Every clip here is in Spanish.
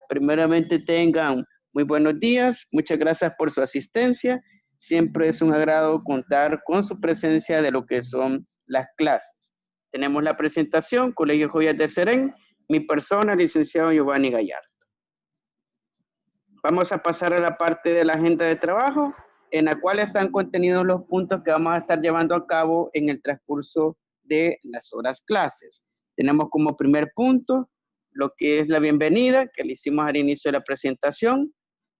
Primeramente tengan muy buenos días. Muchas gracias por su asistencia. Siempre es un agrado contar con su presencia de lo que son las clases. Tenemos la presentación, Colegio Joyas de Serén, mi persona, licenciado Giovanni Gallardo. Vamos a pasar a la parte de la agenda de trabajo, en la cual están contenidos los puntos que vamos a estar llevando a cabo en el transcurso de las horas clases. Tenemos como primer punto lo que es la bienvenida, que le hicimos al inicio de la presentación.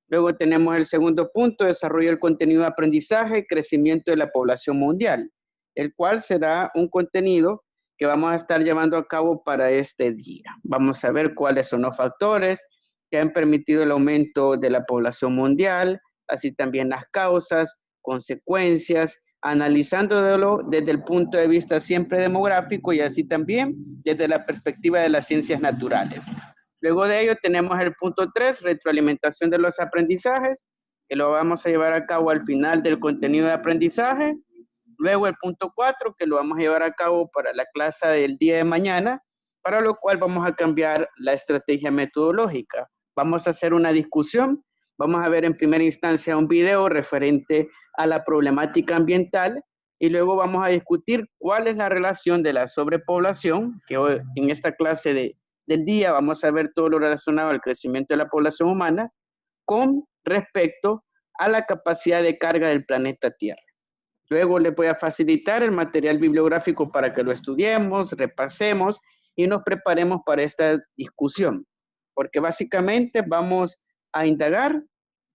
Luego tenemos el segundo punto, desarrollo del contenido de aprendizaje, crecimiento de la población mundial, el cual será un contenido que vamos a estar llevando a cabo para este día. Vamos a ver cuáles son los factores que han permitido el aumento de la población mundial, así también las causas, consecuencias, analizándolo desde el punto de vista siempre demográfico y así también desde la perspectiva de las ciencias naturales. Luego de ello tenemos el punto 3, retroalimentación de los aprendizajes, que lo vamos a llevar a cabo al final del contenido de aprendizaje. Luego el punto 4, que lo vamos a llevar a cabo para la clase del día de mañana, para lo cual vamos a cambiar la estrategia metodológica. Vamos a hacer una discusión, vamos a ver en primera instancia un video referente a la problemática ambiental y luego vamos a discutir cuál es la relación de la sobrepoblación, que hoy en esta clase del día vamos a ver todo lo relacionado al crecimiento de la población humana con respecto a la capacidad de carga del planeta Tierra. Luego les voy a facilitar el material bibliográfico para que lo estudiemos, repasemos y nos preparemos para esta discusión, porque básicamente vamos a indagar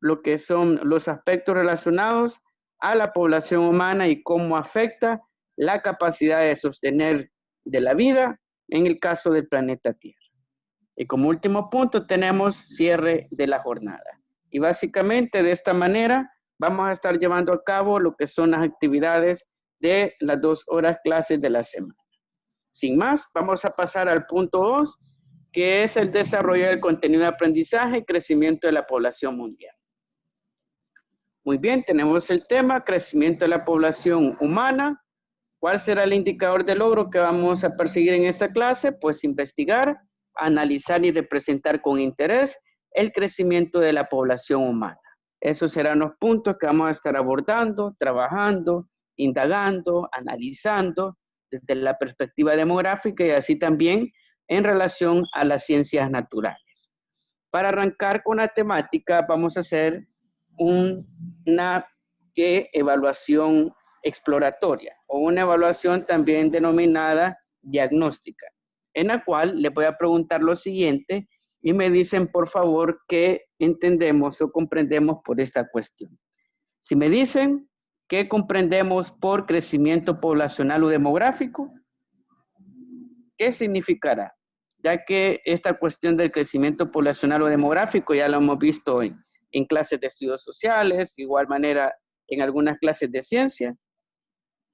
lo que son los aspectos relacionados a la población humana y cómo afecta la capacidad de sostener de la vida en el caso del planeta Tierra. Y como último punto tenemos cierre de la jornada. Y básicamente de esta manera vamos a estar llevando a cabo lo que son las actividades de las 2 horas clases de la semana. Sin más, vamos a pasar al punto 2, que es el desarrollo del contenido de aprendizaje y crecimiento de la población mundial. Muy bien, tenemos el tema crecimiento de la población humana. ¿Cuál será el indicador de logro que vamos a perseguir en esta clase? Pues investigar, analizar y representar con interés el crecimiento de la población humana. Esos serán los puntos que vamos a estar abordando, trabajando, indagando, analizando desde la perspectiva demográfica y así también en relación a las ciencias naturales. Para arrancar con la temática vamos a hacer una evaluación exploratoria o una evaluación también denominada diagnóstica, en la cual les voy a preguntar lo siguiente y me dicen por favor qué entendemos o comprendemos por esta cuestión. Si me dicen qué comprendemos por crecimiento poblacional o demográfico, ¿qué significará? Ya que esta cuestión del crecimiento poblacional o demográfico ya lo hemos visto en clases de estudios sociales, de igual manera en algunas clases de ciencia.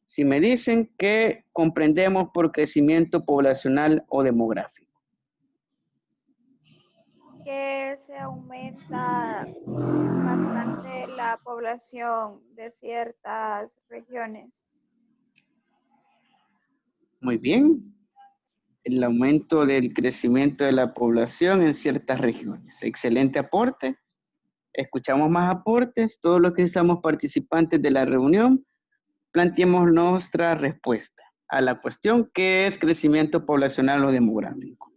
Si me dicen qué comprendemos por crecimiento poblacional o demográfico. Que se aumenta bastante la población de ciertas regiones. Muy bien. El aumento del crecimiento de la población en ciertas regiones. Excelente aporte. Escuchamos más aportes. Todos los que estamos participantes de la reunión, planteemos nuestra respuesta a la cuestión ¿qué es crecimiento poblacional o demográfico?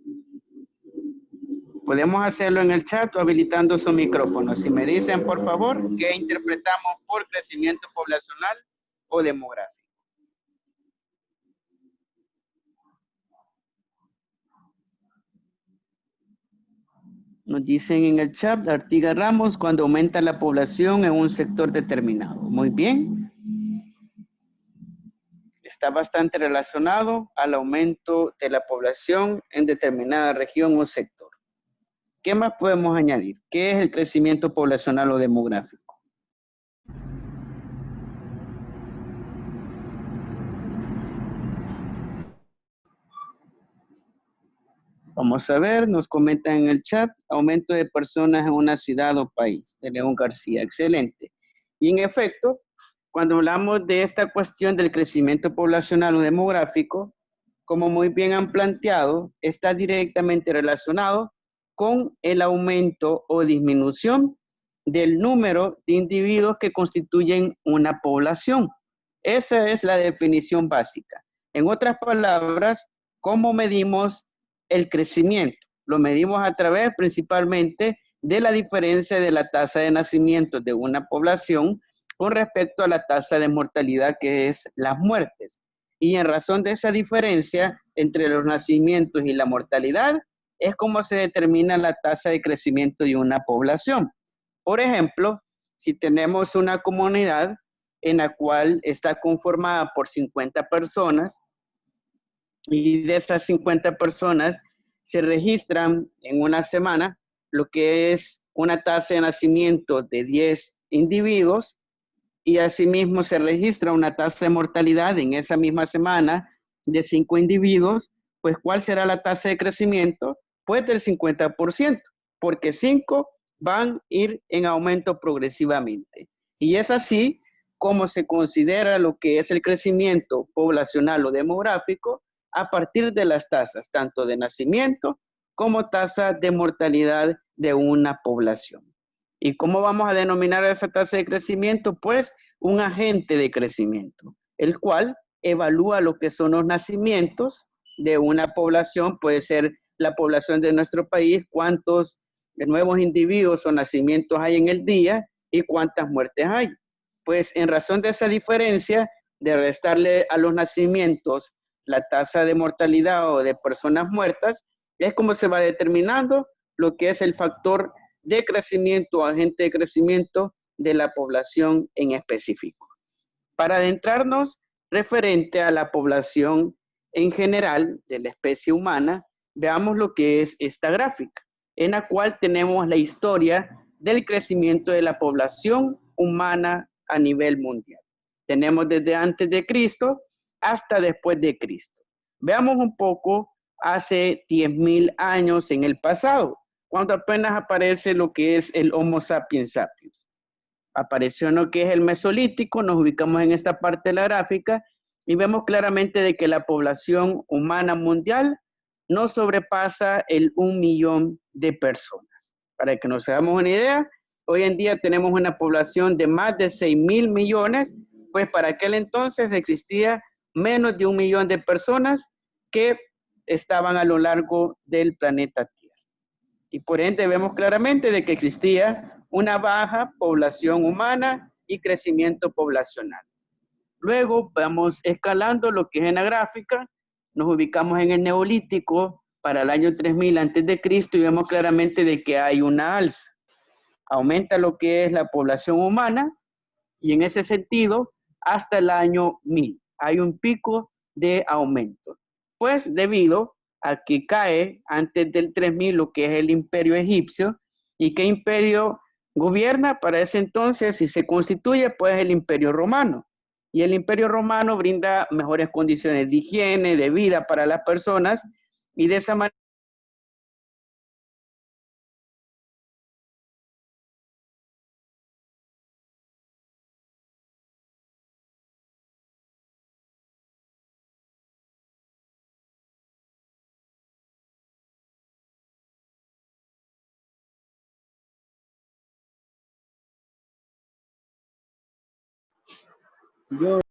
Podemos hacerlo en el chat o habilitando su micrófono. Si me dicen, por favor, ¿qué interpretamos por crecimiento poblacional o demográfico? Nos dicen en el chat, Artigas Ramos, cuando aumenta la población en un sector determinado. Muy bien. Está bastante relacionado al aumento de la población en determinada región o sector. ¿Qué más podemos añadir? ¿Qué es el crecimiento poblacional o demográfico? Vamos a ver, nos comentan en el chat, aumento de personas en una ciudad o país, de León García, excelente. Y en efecto, cuando hablamos de esta cuestión del crecimiento poblacional o demográfico, como muy bien han planteado, está directamente relacionado con el aumento o disminución del número de individuos que constituyen una población. Esa es la definición básica. En otras palabras, ¿cómo medimos el crecimiento? Lo medimos a través principalmente de la diferencia de la tasa de nacimiento de una población con respecto a la tasa de mortalidad, que es las muertes. Y en razón de esa diferencia entre los nacimientos y la mortalidad, es como se determina la tasa de crecimiento de una población. Por ejemplo, si tenemos una comunidad en la cual está conformada por 50 personas y de esas 50 personas se registran en una semana lo que es una tasa de nacimiento de 10 individuos y asimismo se registra una tasa de mortalidad en esa misma semana de 5 individuos, pues ¿cuál será la tasa de crecimiento? Pues del 50%, porque 5 van a ir en aumento progresivamente. Y es así como se considera lo que es el crecimiento poblacional o demográfico a partir de las tasas, tanto de nacimiento como tasa de mortalidad de una población. ¿Y cómo vamos a denominar esa tasa de crecimiento? Pues un agente de crecimiento, el cual evalúa lo que son los nacimientos de una población, puede ser la población de nuestro país, cuántos nuevos individuos o nacimientos hay en el día y cuántas muertes hay. Pues en razón de esa diferencia, de restarle a los nacimientos la tasa de mortalidad o de personas muertas, es como se va determinando lo que es el factor de crecimiento, agente de crecimiento de la población en específico. Para adentrarnos referente a la población en general de la especie humana, veamos lo que es esta gráfica, en la cual tenemos la historia del crecimiento de la población humana a nivel mundial. Tenemos desde antes de Cristo hasta después de Cristo. Veamos un poco hace 10.000 años en el pasado, cuando apenas aparece lo que es el Homo sapiens sapiens. Apareció en lo que es el Mesolítico, nos ubicamos en esta parte de la gráfica y vemos claramente de que la población humana mundial no sobrepasa el 1 millón de personas. Para que nos hagamos una idea, hoy en día tenemos una población de más de 6.000 millones, pues para aquel entonces existía menos de 1 millón de personas que estaban a lo largo del planeta Tierra. Y por ende vemos claramente de que existía una baja población humana y crecimiento poblacional. Luego vamos escalando lo que es en la gráfica, nos ubicamos en el Neolítico para el año 3000 antes de Cristo y vemos claramente de que hay una alza. Aumenta lo que es la población humana y en ese sentido hasta el año 1000 hay un pico de aumento. Pues debido a que cae antes del 3000 lo que es el imperio egipcio y qué imperio gobierna para ese entonces y se constituye pues el imperio romano. Y el imperio romano brinda mejores condiciones de higiene, de vida para las personas y de esa manera yo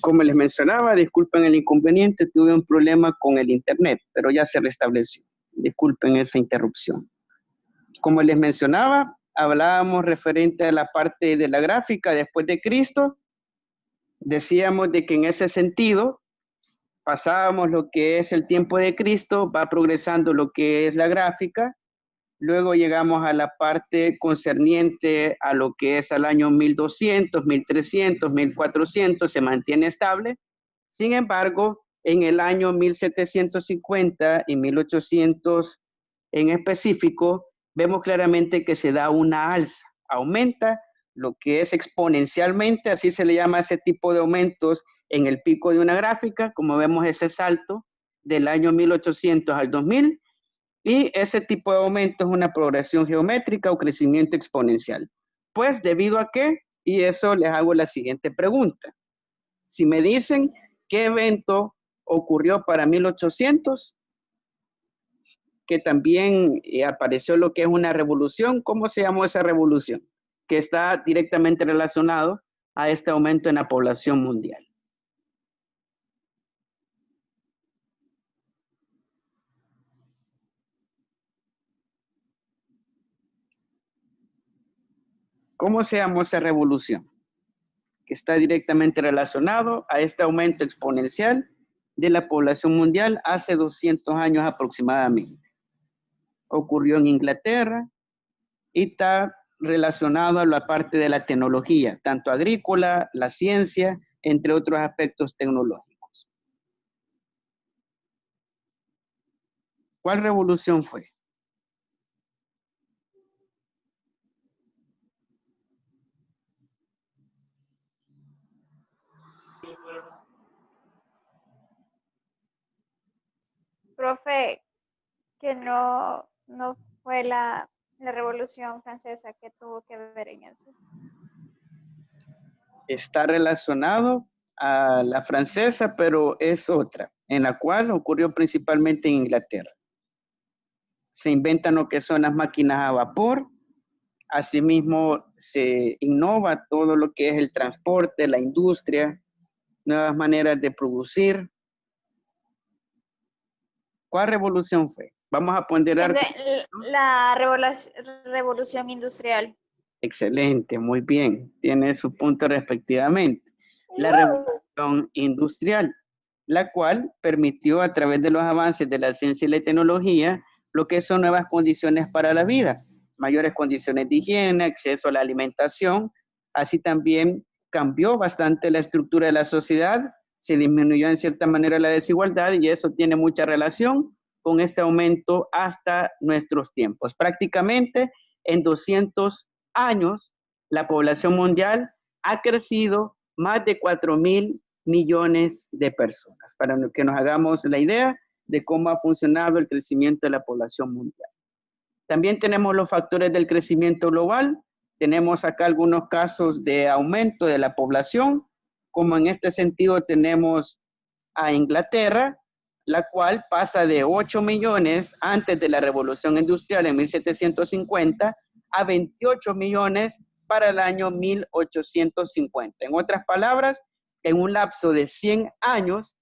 como les mencionaba, disculpen el inconveniente, tuve un problema con el internet, pero ya se restableció. Disculpen esa interrupción. como les mencionaba, hablábamos referente a la parte de la gráfica después de Cristo. Decíamos de que en ese sentido pasábamos lo que es el tiempo de Cristo, va progresando lo que es la gráfica, luego llegamos a la parte concerniente a lo que es al año 1200, 1300, 1400, se mantiene estable. Sin embargo, en el año 1750 y 1800 en específico, vemos claramente que se da una alza, aumenta lo que es exponencialmente, así se le llama a ese tipo de aumentos en el pico de una gráfica, como vemos ese salto del año 1800 al 2000, y ese tipo de aumento es una progresión geométrica o crecimiento exponencial. Pues, ¿debido a qué? Y eso les hago la siguiente pregunta. Si me dicen qué evento ocurrió para 1800, que también apareció lo que es una revolución, ¿cómo se llamó esa revolución? Que está directamente relacionado a este aumento en la población mundial. ¿Cómo se llamó esa revolución? Que está directamente relacionado a este aumento exponencial de la población mundial hace 200 años aproximadamente. Ocurrió en Inglaterra y está relacionado a la parte de la tecnología, tanto agrícola, la ciencia, entre otros aspectos tecnológicos. ¿Cuál revolución fue? Profe, que no fue la Revolución Francesa que tuvo que ver en eso. Está relacionado a la francesa, pero es otra, en la cual ocurrió principalmente en Inglaterra. Se inventan lo que son las máquinas a vapor, asimismo se innova todo lo que es el transporte, la industria, nuevas maneras de producir. ¿Cuál revolución fue? Vamos a ponderar. La revolución industrial. Excelente, muy bien. Tiene su punto respectivamente. La revolución industrial, la cual permitió a través de los avances de la ciencia y la tecnología lo que son nuevas condiciones para la vida, mayores condiciones de higiene, acceso a la alimentación. Así también cambió bastante la estructura de la sociedad, se disminuyó en cierta manera la desigualdad y eso tiene mucha relación con este aumento hasta nuestros tiempos. Prácticamente en 200 años, la población mundial ha crecido más de 4.000 millones de personas, para que nos hagamos la idea de cómo ha funcionado el crecimiento de la población mundial. También tenemos los factores del crecimiento global. Tenemos acá algunos casos de aumento de la población, como en este sentido tenemos a Inglaterra, la cual pasa de 8 millones antes de la Revolución Industrial en 1750 a 28 millones para el año 1850. En otras palabras, en un lapso de 100 años,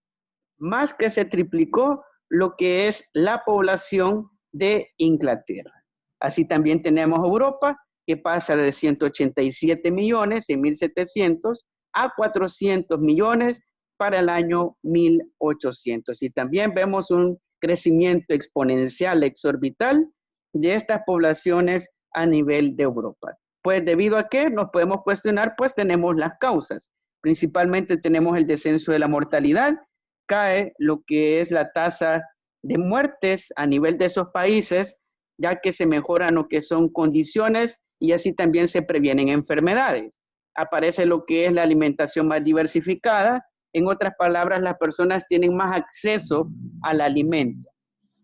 más que se triplicó lo que es la población de Inglaterra. Así también tenemos Europa, que pasa de 187 millones en 1700 a 400 millones para el año 1800. Y también vemos un crecimiento exponencial, exorbital, de estas poblaciones a nivel de Europa. Pues debido a qué nos podemos cuestionar, pues tenemos las causas. Principalmente tenemos el descenso de la mortalidad, cae lo que es la tasa de muertes a nivel de esos países, ya que se mejoran lo que son condiciones y así también se previenen enfermedades. Aparece lo que es la alimentación más diversificada. En otras palabras, las personas tienen más acceso al alimento,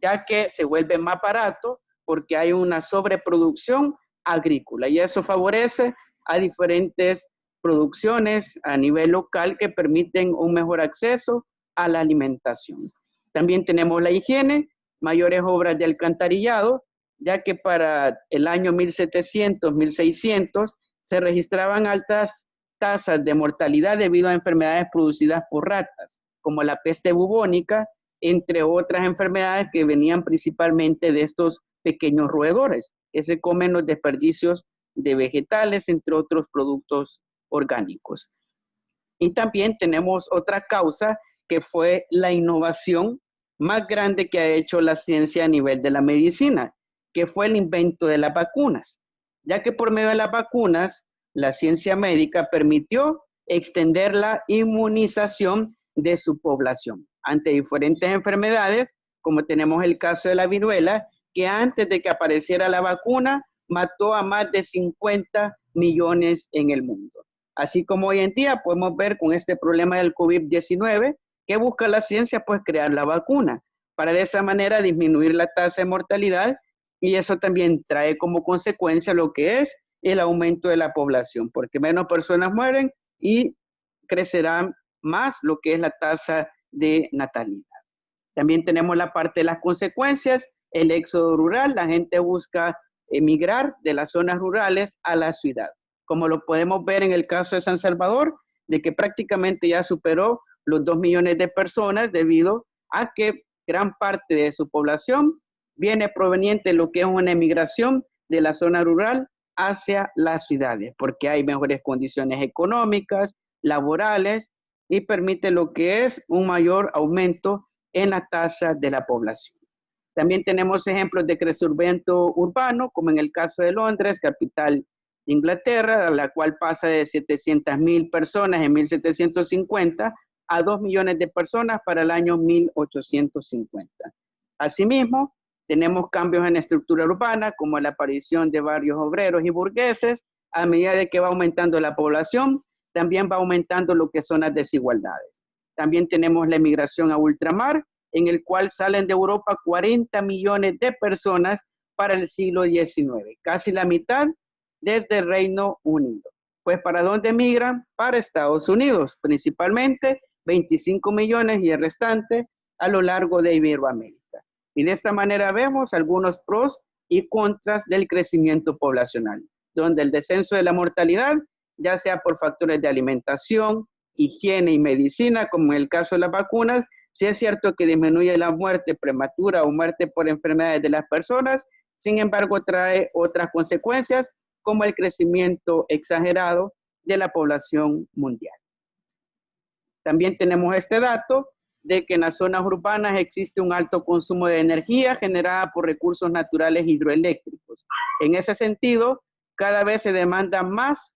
ya que se vuelve más barato porque hay una sobreproducción agrícola y eso favorece a diferentes producciones a nivel local que permiten un mejor acceso a la alimentación. También tenemos la higiene, mayores obras de alcantarillado, ya que para el año 1700, 1600 se registraban altas tasas de mortalidad debido a enfermedades producidas por ratas, como la peste bubónica, entre otras enfermedades que venían principalmente de estos pequeños roedores que se comen los desperdicios de vegetales, entre otros productos orgánicos. Y también tenemos otra causa que fue la innovación más grande que ha hecho la ciencia a nivel de la medicina, que fue el invento de las vacunas, ya que por medio de las vacunas, la ciencia médica permitió extender la inmunización de su población ante diferentes enfermedades, como tenemos el caso de la viruela, que antes de que apareciera la vacuna, mató a más de 50 millones en el mundo. Así como hoy en día podemos ver con este problema del COVID-19, que busca la ciencia, pues crear la vacuna, para de esa manera disminuir la tasa de mortalidad, y eso también trae como consecuencia lo que es el aumento de la población, porque menos personas mueren y crecerá más lo que es la tasa de natalidad. También tenemos la parte de las consecuencias, el éxodo rural, la gente busca emigrar de las zonas rurales a la ciudad, como lo podemos ver en el caso de San Salvador, de que prácticamente ya superó los 2 millones de personas debido a que gran parte de su población viene proveniente de lo que es una emigración de la zona rural hacia las ciudades, porque hay mejores condiciones económicas, laborales, y permite lo que es un mayor aumento en la tasa de la población. También tenemos ejemplos de crecimiento urbano, como en el caso de Londres, capital de Inglaterra, la cual pasa de 700,000 personas en 1750 a 2 millones de personas para el año 1850. Asimismo, tenemos cambios en la estructura urbana, como la aparición de barrios obreros y burgueses. A medida de que va aumentando la población, también va aumentando lo que son las desigualdades. También tenemos la emigración a ultramar, en el cual salen de Europa 40 millones de personas para el siglo XIX, casi la mitad desde el Reino Unido. Pues ¿para dónde migran? Para Estados Unidos, principalmente 25 millones y el restante a lo largo de Iberoamérica. Y de esta manera vemos algunos pros y contras del crecimiento poblacional, donde el descenso de la mortalidad, ya sea por factores de alimentación, higiene y medicina, como en el caso de las vacunas, sí es cierto que disminuye la muerte prematura o muerte por enfermedades de las personas, sin embargo trae otras consecuencias, como el crecimiento exagerado de la población mundial. También tenemos este dato de que en las zonas urbanas existe un alto consumo de energía generada por recursos naturales hidroeléctricos. En ese sentido, cada vez se demanda más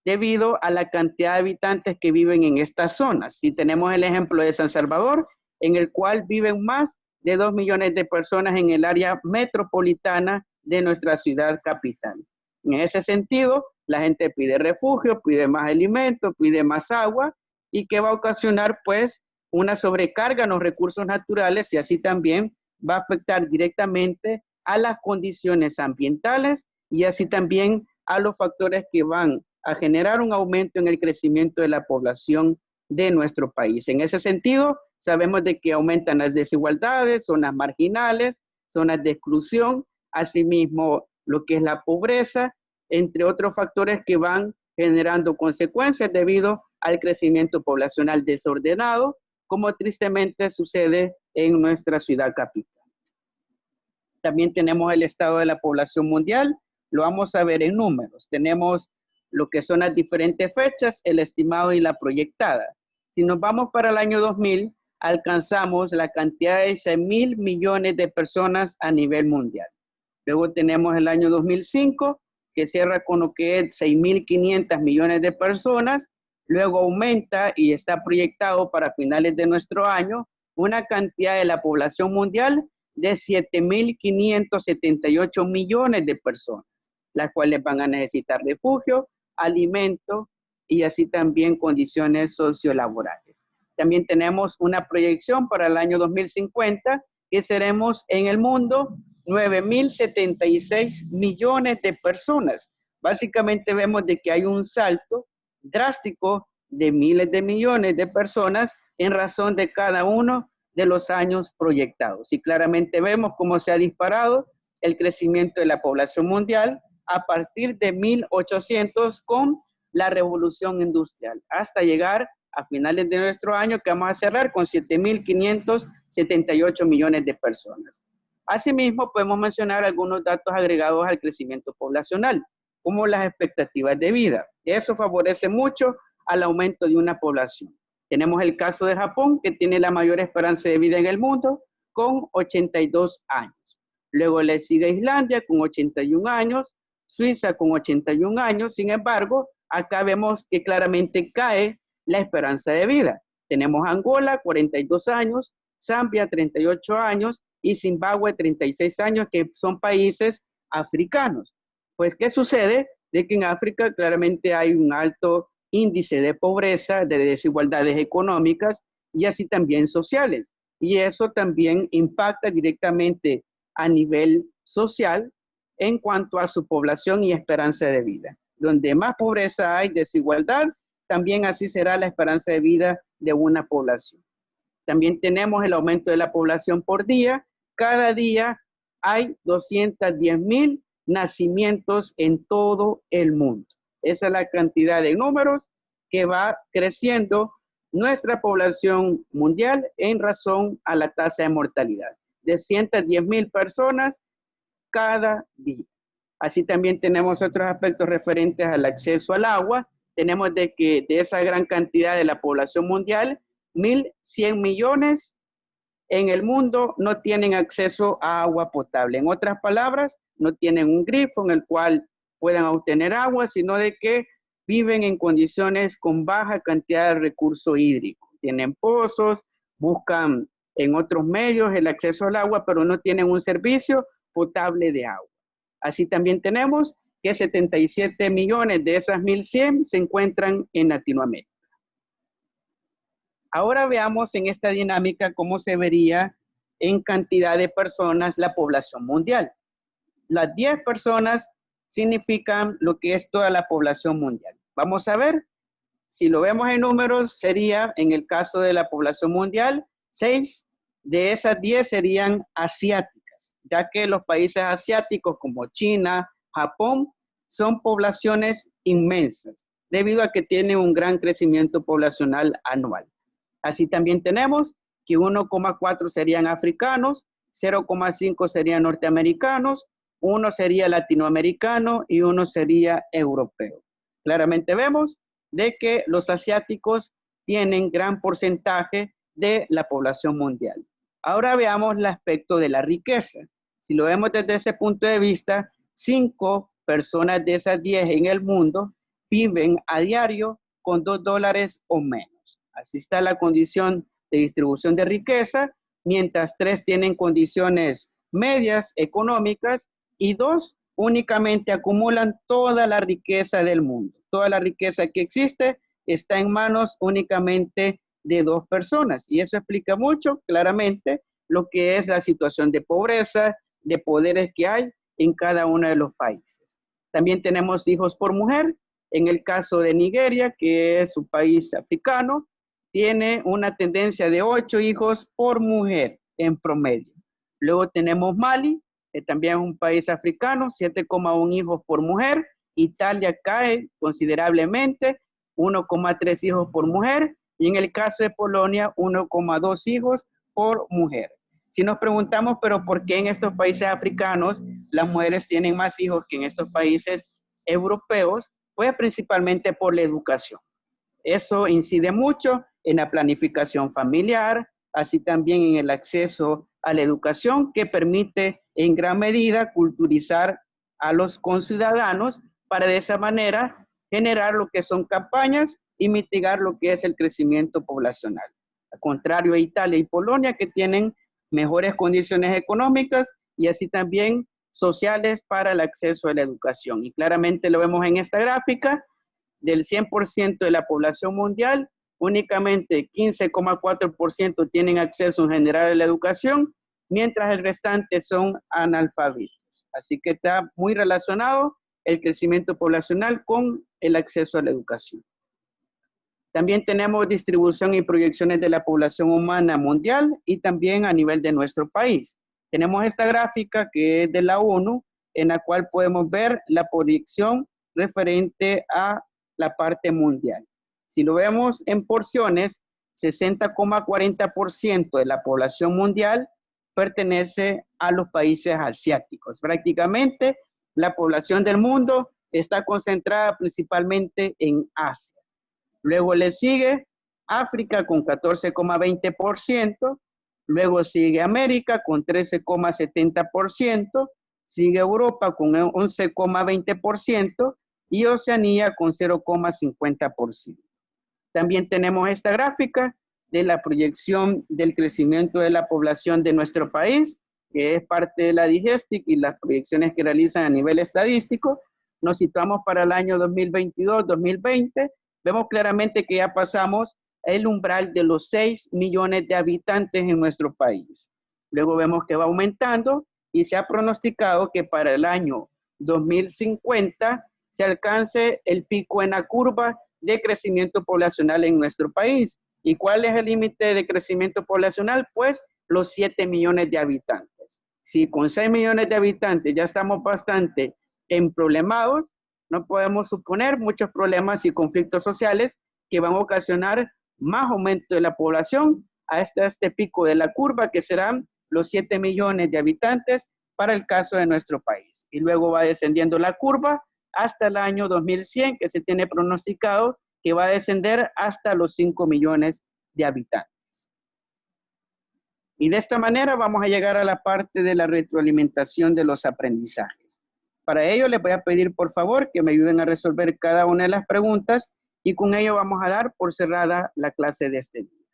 debido a la cantidad de habitantes que viven en estas zonas. Si tenemos el ejemplo de San Salvador, en el cual viven más de 2 millones de personas en el área metropolitana de nuestra ciudad capital. En ese sentido, la gente pide refugio, pide más alimentos, pide más agua, y que va a ocasionar pues una sobrecarga en los recursos naturales, y así también va a afectar directamente a las condiciones ambientales y así también a los factores que van a generar un aumento en el crecimiento de la población de nuestro país. En ese sentido, sabemos de que aumentan las desigualdades, zonas marginales, zonas de exclusión, asimismo lo que es la pobreza, entre otros factores que van generando consecuencias debido al crecimiento poblacional desordenado, como tristemente sucede en nuestra ciudad capital. También tenemos el estado de la población mundial, lo vamos a ver en números. Tenemos lo que son las diferentes fechas, el estimado y la proyectada. Si nos vamos para el año 2000, alcanzamos la cantidad de 6,000 millones de personas a nivel mundial. Luego tenemos el año 2005, que cierra con lo que es 6,500 millones de personas. Luego aumenta y está proyectado para finales de nuestro año una cantidad de la población mundial de 7,578 millones de personas, las cuales van a necesitar refugio, alimento y así también condiciones sociolaborales. También tenemos una proyección para el año 2050 que seremos en el mundo 9,076 millones de personas. Básicamente vemos de que hay un salto drástico de miles de millones de personas en razón de cada uno de los años proyectados. Y claramente vemos cómo se ha disparado el crecimiento de la población mundial a partir de 1800 con la revolución industrial, hasta llegar a finales de nuestro año que vamos a cerrar con 7,578 millones de personas. Asimismo, podemos mencionar algunos datos agregados al crecimiento poblacional, como las expectativas de vida. Eso favorece mucho al aumento de una población. Tenemos el caso de Japón, que tiene la mayor esperanza de vida en el mundo, con 82 años. Luego le sigue Islandia con 81 años, Suiza con 81 años. Sin embargo, acá vemos que claramente cae la esperanza de vida. Tenemos Angola, 42 años, Zambia, 38 años, y Zimbabue, 36 años, que son países africanos. Pues, ¿qué sucede? De que en África claramente hay un alto índice de pobreza, de desigualdades económicas y así también sociales. Y eso también impacta directamente a nivel social en cuanto a su población y esperanza de vida. Donde más pobreza hay, desigualdad, también así será la esperanza de vida de una población. También tenemos el aumento de la población por día. Cada día hay 210,000 nacimientos en todo el mundo. Esa es la cantidad de números que va creciendo nuestra población mundial en razón a la tasa de mortalidad. De 110,000 personas cada día. Así también tenemos otros aspectos referentes al acceso al agua. Tenemos de que de esa gran cantidad de la población mundial, 1.100 millones en el mundo no tienen acceso a agua potable. En otras palabras, no tienen un grifo en el cual puedan obtener agua, sino de que viven en condiciones con baja cantidad de recurso hídrico. Tienen pozos, buscan en otros medios el acceso al agua, pero no tienen un servicio potable de agua. Así también tenemos que 77 millones de esas 1.100 se encuentran en Latinoamérica. Ahora veamos en esta dinámica cómo se vería en cantidad de personas la población mundial. Las 10 personas significan lo que es toda la población mundial. Vamos a ver, si lo vemos en números, sería, en el caso de la población mundial, 6 de esas 10 serían asiáticas, ya que los países asiáticos como China, Japón, son poblaciones inmensas, debido a que tienen un gran crecimiento poblacional anual. Así también tenemos que 1,4 serían africanos, 0,5 serían norteamericanos, 1 sería latinoamericano y 1 sería europeo. Claramente vemos de que los asiáticos tienen gran porcentaje de la población mundial. Ahora veamos el aspecto de la riqueza. Si lo vemos desde ese punto de vista, 5 personas de esas 10 en el mundo viven a diario con $2 o menos. Así está la condición de distribución de riqueza, mientras 3 tienen condiciones medias económicas y 2 únicamente acumulan toda la riqueza del mundo. Toda la riqueza que existe está en manos únicamente de 2 personas. Y eso explica mucho claramente lo que es la situación de pobreza, de poderes que hay en cada uno de los países. También tenemos hijos por mujer. En el caso de Nigeria, que es un país africano, tiene una tendencia de 8 hijos por mujer en promedio. Luego tenemos Mali, que también es un país africano, 7,1 hijos por mujer. Italia cae considerablemente, 1,3 hijos por mujer. Y en el caso de Polonia, 1,2 hijos por mujer. Si nos preguntamos, pero ¿por qué en estos países africanos las mujeres tienen más hijos que en estos países europeos? Pues principalmente por la educación. Eso incide mucho en la planificación familiar, así también en el acceso a la educación, que permite en gran medida culturizar a los conciudadanos para de esa manera generar lo que son campañas y mitigar lo que es el crecimiento poblacional. Al contrario a Italia y Polonia, que tienen mejores condiciones económicas y así también sociales para el acceso a la educación. Y claramente lo vemos en esta gráfica. Del 100% de la población mundial, únicamente 15,4% tienen acceso en general a la educación, mientras el restante son analfabetos. Así que está muy relacionado el crecimiento poblacional con el acceso a la educación. También tenemos distribución y proyecciones de la población humana mundial y también a nivel de nuestro país. Tenemos esta gráfica que es de la ONU, en la cual podemos ver la proyección referente a la parte mundial. Si lo vemos en porciones, 60,40% de la población mundial pertenece a los países asiáticos. Prácticamente la población del mundo está concentrada principalmente en Asia. Luego le sigue África con 14,20%, luego sigue América con 13,70%, sigue Europa con 11,20% y Oceanía con 0,50%. También tenemos esta gráfica de la proyección del crecimiento de la población de nuestro país, que es parte de la Digestic y las proyecciones que realizan a nivel estadístico. Nos situamos para el año 2022-2020. Vemos claramente que ya pasamos el umbral de los 6 millones de habitantes en nuestro país. Luego vemos que va aumentando y se ha pronosticado que para el año 2050 se alcance el pico en la curva de crecimiento poblacional en nuestro país. ¿Y cuál es el límite de crecimiento poblacional? Pues los 7 millones de habitantes. Si con 6 millones de habitantes ya estamos bastante emproblemados, no podemos suponer muchos problemas y conflictos sociales que van a ocasionar más aumento de la población hasta este pico de la curva, que serán los 7 millones de habitantes para el caso de nuestro país. Y luego va descendiendo la curva hasta el año 2100, que se tiene pronosticado que va a descender hasta los 5 millones de habitantes. Y de esta manera vamos a llegar a la parte de la retroalimentación de los aprendizajes. Para ello les voy a pedir por favor que me ayuden a resolver cada una de las preguntas y con ello vamos a dar por cerrada la clase de este día.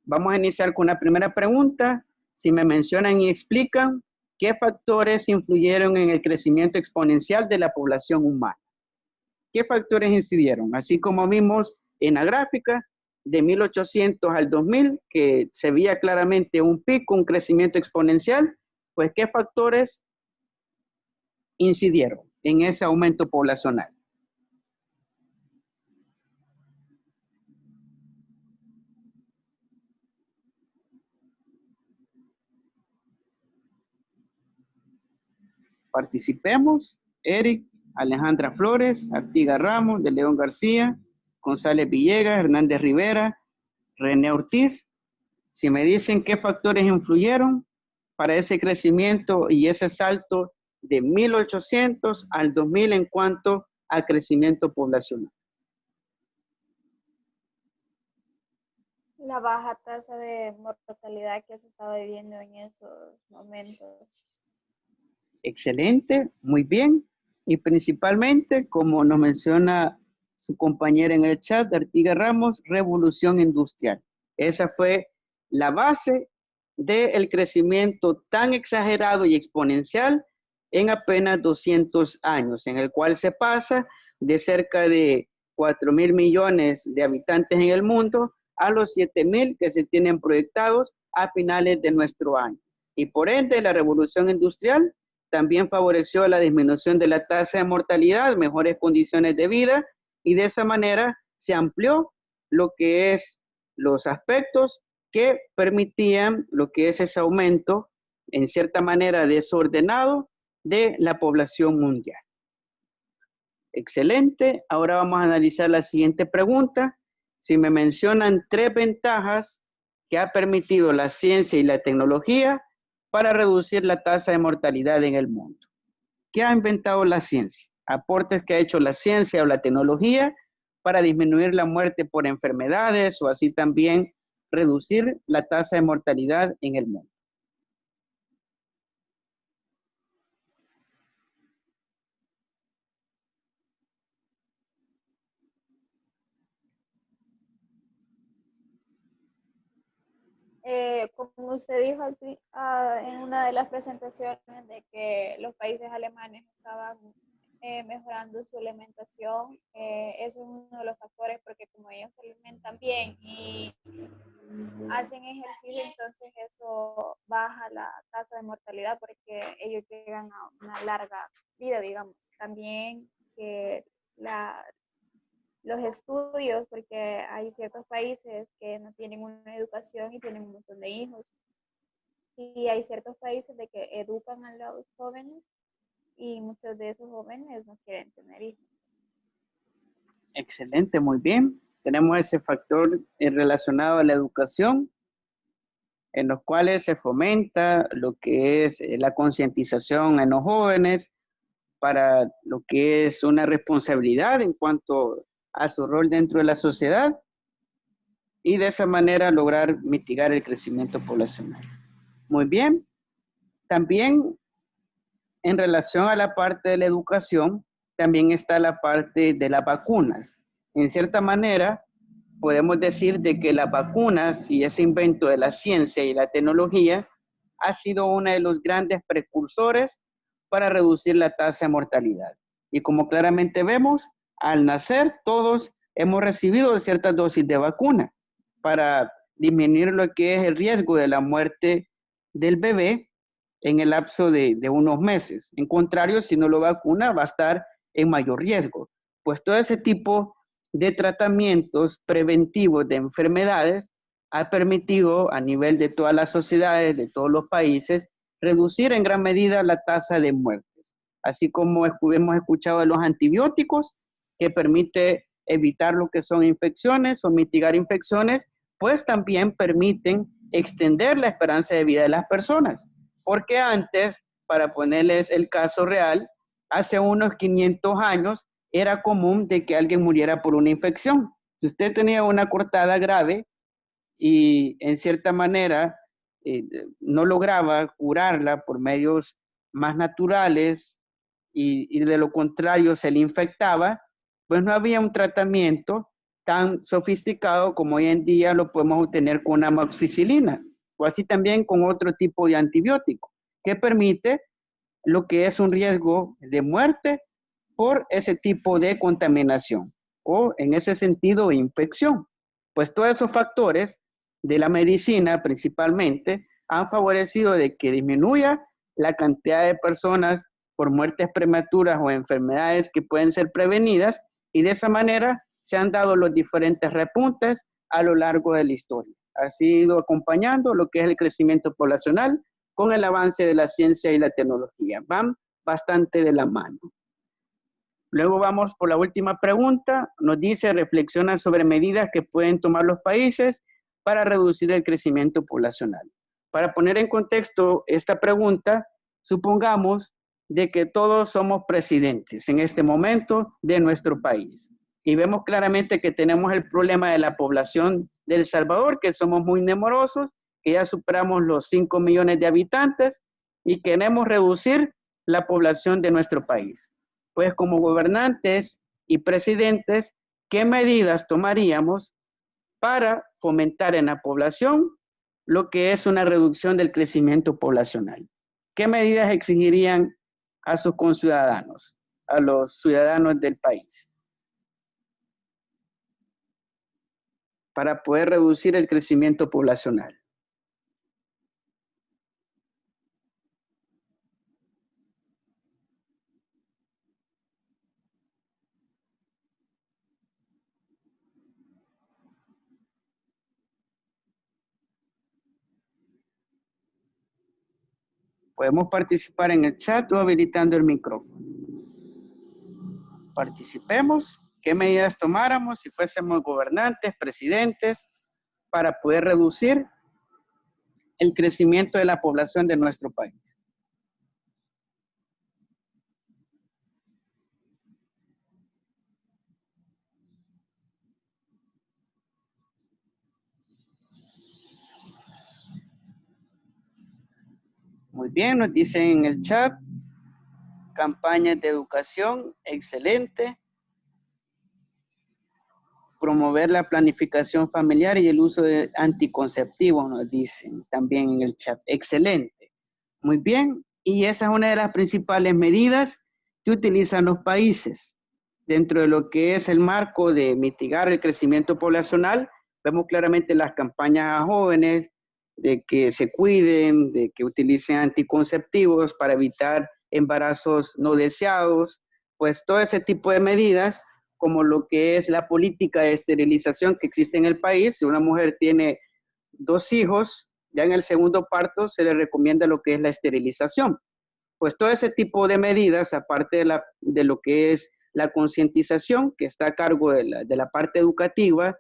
Vamos a iniciar con la primera pregunta. Si me mencionan y explican qué factores influyeron en el crecimiento exponencial de la población humana. ¿Qué factores incidieron? Así como vimos en la gráfica, de 1800 al 2000, que se veía claramente un pico, un crecimiento exponencial, pues ¿qué factores incidieron en ese aumento poblacional? Participemos. Eric, Alejandra Flores, Artiga Ramos, de León García, González Villegas, Hernández Rivera, René Ortiz. Si me dicen qué factores influyeron para ese crecimiento y ese salto de 1800 al 2000 en cuanto a crecimiento poblacional. La baja tasa de mortalidad que se estaba viviendo en esos momentos. Excelente, muy bien. Y principalmente, como nos menciona su compañera en el chat, Artiga Ramos, revolución industrial. Esa fue la base del crecimiento tan exagerado y exponencial en apenas 200 años, en el cual se pasa de cerca de 4.000 millones de habitantes en el mundo a los 7.000 que se tienen proyectados a finales de nuestro año. Y por ende, la revolución industrial también favoreció la disminución de la tasa de mortalidad, mejores condiciones de vida, y de esa manera se amplió lo que es los aspectos que permitían lo que es ese aumento, en cierta manera desordenado, de la población mundial. Excelente. Ahora vamos a analizar la siguiente pregunta. Si me mencionan 3 ventajas que ha permitido la ciencia y la tecnología para reducir la tasa de mortalidad en el mundo. ¿Qué ha inventado la ciencia? Aportes que ha hecho la ciencia o la tecnología para disminuir la muerte por enfermedades o así también reducir la tasa de mortalidad en el mundo. Como usted dijo en una de las presentaciones de que los países alemanes estaban mejorando su alimentación, eso es uno de los factores porque como ellos se alimentan bien y hacen ejercicio, entonces eso baja la tasa de mortalidad porque ellos llegan a una larga vida, digamos. También que los estudios, porque hay ciertos países que no tienen una educación y tienen un montón de hijos. Y hay ciertos países de que educan a los jóvenes y muchos de esos jóvenes no quieren tener hijos. Excelente, muy bien. Tenemos ese factor relacionado a la educación. en los cuales se fomenta lo que es la concientización en los jóvenes para lo que es una responsabilidad en cuanto a su rol dentro de la sociedad y de esa manera lograr mitigar el crecimiento poblacional. Muy bien. También en relación a la parte de la educación, también está la parte de las vacunas. En cierta manera, podemos decir de que las vacunas y ese invento de la ciencia y la tecnología ha sido uno de los grandes precursores para reducir la tasa de mortalidad. Y como claramente vemos, al nacer todos hemos recibido ciertas dosis de vacuna para disminuir lo que es el riesgo de la muerte del bebé en el lapso de unos meses. En contrario, si no lo vacuna, va a estar en mayor riesgo. Pues todo ese tipo de tratamientos preventivos de enfermedades ha permitido a nivel de todas las sociedades, de todos los países, reducir en gran medida la tasa de muertes. Así como hemos escuchado de los antibióticos, que permite evitar lo que son infecciones o mitigar infecciones, pues también permiten extender la esperanza de vida de las personas. Porque antes, para ponerles el caso real, hace unos 500 años era común de que alguien muriera por una infección. Si usted tenía una cortada grave y en cierta manera no lograba curarla por medios más naturales y de lo contrario se le infectaba, pues no había un tratamiento tan sofisticado como hoy en día lo podemos obtener con amoxicilina o así también con otro tipo de antibiótico que permite lo que es un riesgo de muerte por ese tipo de contaminación o en ese sentido infección. Pues todos esos factores de la medicina principalmente han favorecido de que disminuya la cantidad de personas por muertes prematuras o enfermedades que pueden ser prevenidas y de esa manera se han dado los diferentes repuntes a lo largo de la historia. Ha sido acompañando lo que es el crecimiento poblacional con el avance de la ciencia y la tecnología. Van bastante de la mano. Luego vamos por la última pregunta. Nos dice, reflexiona sobre medidas que pueden tomar los países para reducir el crecimiento poblacional. Para poner en contexto esta pregunta, supongamos de que todos somos presidentes en este momento de nuestro país. Y vemos claramente que tenemos el problema de la población de El Salvador, que somos muy numerosos, que ya superamos los 5 millones de habitantes y queremos reducir la población de nuestro país. Pues como gobernantes y presidentes, ¿qué medidas tomaríamos para fomentar en la población lo que es una reducción del crecimiento poblacional? ¿Qué medidas exigirían a sus conciudadanos, a los ciudadanos del país, para poder reducir el crecimiento poblacional? Podemos participar en el chat o habilitando el micrófono. Participemos. ¿Qué medidas tomáramos si fuésemos gobernantes, presidentes, para poder reducir el crecimiento de la población de nuestro país? Muy bien, nos dicen en el chat, campañas de educación, excelente. Promover la planificación familiar y el uso de anticonceptivos, nos dicen también en el chat. Excelente. Muy bien. Y esa es una de las principales medidas que utilizan los países. Dentro de lo que es el marco de mitigar el crecimiento poblacional, vemos claramente las campañas a jóvenes de que se cuiden, de que utilicen anticonceptivos para evitar embarazos no deseados, pues todo ese tipo de medidas, como lo que es la política de esterilización que existe en el país. Si una mujer tiene 2 hijos, ya en el segundo parto se le recomienda lo que es la esterilización. Pues todo ese tipo de medidas, aparte de lo que es la concientización, que está a cargo de la parte educativa,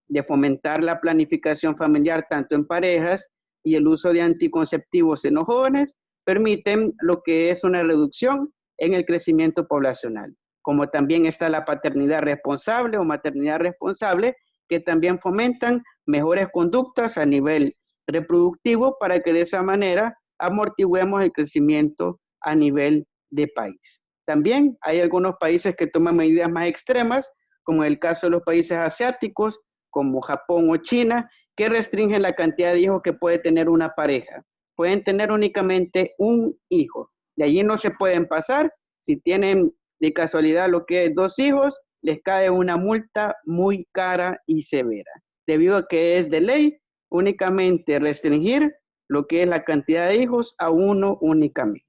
de fomentar la planificación familiar tanto en parejas y el uso de anticonceptivos en los jóvenes permiten lo que es una reducción en el crecimiento poblacional. Como también está la paternidad responsable o maternidad responsable, que también fomentan mejores conductas a nivel reproductivo para que de esa manera amortiguemos el crecimiento a nivel de país. También hay algunos países que toman medidas más extremas, como en el caso de los países asiáticos, como Japón o China, que restringen la cantidad de hijos que puede tener una pareja. Pueden tener únicamente un hijo. De allí no se pueden pasar. Si tienen de casualidad lo que es 2 hijos, les cae una multa muy cara y severa, debido a que es de ley únicamente restringir lo que es la cantidad de hijos a 1 únicamente.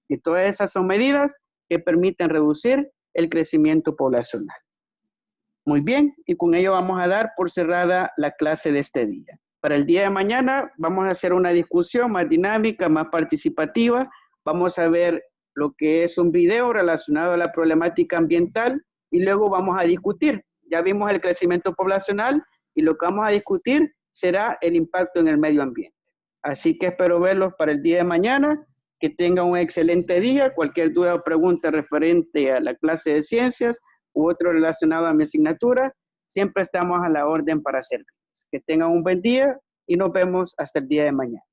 Y todas esas son medidas que permiten reducir el crecimiento poblacional. Muy bien, y con ello vamos a dar por cerrada la clase de este día. Para el día de mañana vamos a hacer una discusión más dinámica, más participativa. Vamos a ver lo que es un video relacionado a la problemática ambiental y luego vamos a discutir. Ya vimos el crecimiento poblacional y lo que vamos a discutir será el impacto en el medio ambiente. Así que espero verlos para el día de mañana. Que tengan un excelente día. Cualquier duda o pregunta referente a la clase de ciencias u otro relacionado a mi asignatura, siempre estamos a la orden para servirles. Que tengan un buen día y nos vemos hasta el día de mañana.